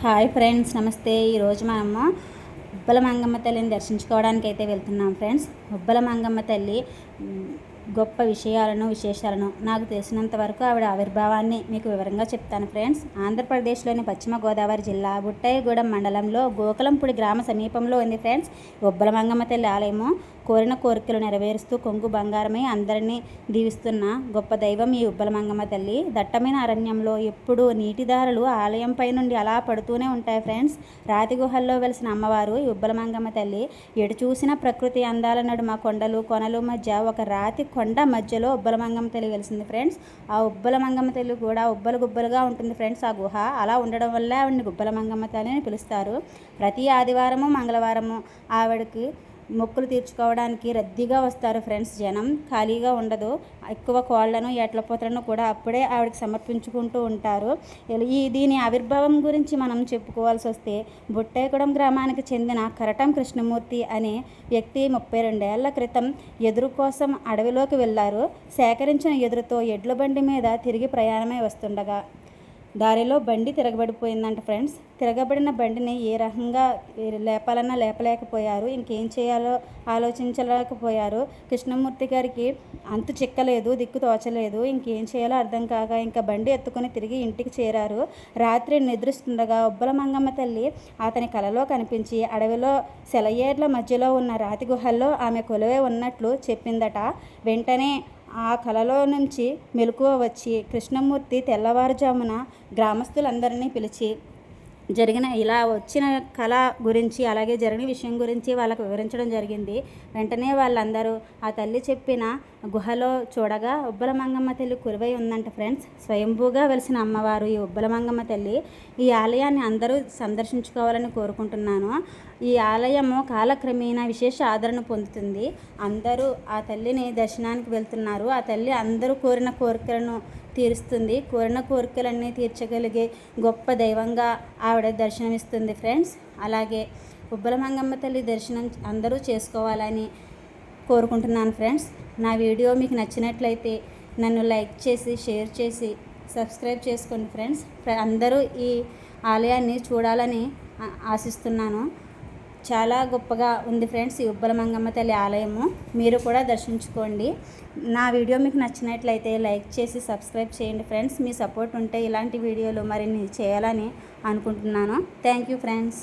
Hi friends, నమస్తే. ఈరోజు మనము ఉబ్బల మంగమ్మ తల్లిని దర్శించుకోవడానికి అయితే వెళ్తున్నాం ఫ్రెండ్స్. ఉబ్బల మంగమ్మ తల్లి గొప్ప విశేషాలను నాకు తెలిసినంత వరకు ఆవిడ ఆవిర్భావాన్ని మీకు వివరంగా చెప్తాను ఫ్రెండ్స్. ఆంధ్రప్రదేశ్లోని పశ్చిమ గోదావరి జిల్లా బుట్టయ్యగూడెం మండలంలో గోకులంపూడి గ్రామ సమీపంలో ఉంది ఫ్రెండ్స్. ఉబ్బల మంగమ్మ తల్లి ఆలయము కోరిన కోరికలు నెరవేరుస్తూ కొంగు బంగారమై అందరినీ దీవిస్తున్న గొప్ప దైవం ఈ ఉబ్బల మంగమ్మ తల్లి. దట్టమైన అరణ్యంలో ఎప్పుడూ నీటిదారులు ఆలయంపై నుండి అలా పడుతూనే ఉంటాయి ఫ్రెండ్స్. రాతి గుహల్లో వెలిసిన అమ్మవారు ఈ ఉబ్బల మంగమ్మ తల్లి. ఎటు చూసిన ప్రకృతి అందాల నడుమ కొండలు కొనలు మధ్య ఒక రాతి కొండ మధ్యలో ఉబ్బల మంగమ్మ తల్లి వెలిసింది ఫ్రెండ్స్. ఆ ఉబ్బల మంగమ్మ తల్లి కూడా ఉబ్బలు గుబ్బలుగా ఉంటుంది ఫ్రెండ్స్. ఆ గుహ అలా ఉండడం వల్ల ఆవిడని ఉబ్బల మంగమ్మ తల్లి అని పిలుస్తారు. ప్రతి ఆదివారము మంగళవారము ఆవిడకి మొక్కులు తీర్చుకోవడానికి రద్దీగా వస్తారు ఫ్రెండ్స్. జనం ఖాళీగా ఉండదు. ఎక్కువ కోళ్లను ఎట్లపోతలను కూడా అప్పుడే ఆవిడకి సమర్పించుకుంటూ ఉంటారు. దీని ఆవిర్భావం గురించి మనం చెప్పుకోవాల్సి వస్తే, బుట్టయ్యగూడెం గ్రామానికి చెందిన కరటం కృష్ణమూర్తి అనే వ్యక్తి 32 ఏళ్ల క్రితం ఎదురు కోసం అడవిలోకి వెళ్లారు. సేకరించిన ఎదురుతో ఎడ్ల బండి మీద తిరిగి ప్రయాణమై వస్తుండగా దారిలో బండి తిరగబడిపోయిందంట ఫ్రెండ్స్. తిరగబడిన బండిని ఏ రకంగా లేపాలన్నా లేపలేకపోయారు. ఇంకేం చేయాలో ఆలోచించలేకపోయారు. కృష్ణమూర్తి గారికి అంతు చిక్కలేదు, దిక్కు తోచలేదు. ఇంకేం చేయాలో అర్థం కాక ఇంకా బండి ఎత్తుకొని తిరిగి ఇంటికి చేరారు. రాత్రి నిద్రిస్తుండగా ఉబ్బల మంగమ్మ తల్లి అతని కలలో కనిపించి అడవిలో సెలయేర్ల మధ్యలో ఉన్న రాతి గుహల్లో ఆమె కొలువై ఉన్నట్లు చెప్పిందట. వెంటనే ఆ కలలో నుంచి మెలకువ వచ్చి కృష్ణమూర్తి తెల్లవారుజామున గ్రామస్తులందరినీ పిలిచి ఇలా వచ్చిన కళ గురించి, అలాగే జరిగిన విషయం గురించి వాళ్ళకు వివరించడం జరిగింది. వెంటనే వాళ్ళందరూ ఆ తల్లి చెప్పిన గుహలో చూడగా ఉబ్బల మంగమ్మ తల్లి కొలువై ఉందంట ఫ్రెండ్స్. స్వయంభూగా వెలిసిన అమ్మవారు ఈ ఉబ్బల మంగమ్మ తల్లి. ఈ ఆలయాన్ని అందరూ సందర్శించుకోవాలని కోరుకుంటున్నాను. ఈ ఆలయము కాలక్రమేణా విశేష ఆదరణ పొందుతుంది. అందరూ ఆ తల్లిని దర్శనానికి వెళ్తున్నారు. ఆ తల్లి అందరూ కోరిన కోరికలను తీరుస్తుంది. కోరిన కోరికలన్నీ తీర్చగలిగే గొప్ప దైవంగా ఆవిడ దర్శనమిస్తుంది ఫ్రెండ్స్. అలాగే ఉబ్బల మంగమ్మ తల్లి దర్శనం అందరూ చేసుకోవాలని కోరుకుంటున్నాను ఫ్రెండ్స్. నా వీడియో మీకు నచ్చినట్లయితే నన్ను లైక్ చేసి, షేర్ చేసి, సబ్స్క్రైబ్ చేసుకోండి ఫ్రెండ్స్. అందరూ ఈ ఆలయాన్ని చూడాలని ఆశిస్తున్నాను. చాలా గొప్పగా ఉంది ఫ్రెండ్స్ ఈ ఉబ్బల మంగమ్మ తల్లి ఆలయము. మీరు కూడా దర్శించుకోండి. నా వీడియో మీకు నచ్చినట్లయితే లైక్ చేసి సబ్స్క్రైబ్ చేయండి ఫ్రెండ్స్. మీ సపోర్ట్ ఉంటే ఇలాంటి వీడియోలు మరిన్ని చేయాలని అనుకుంటున్నాను. Thank you friends.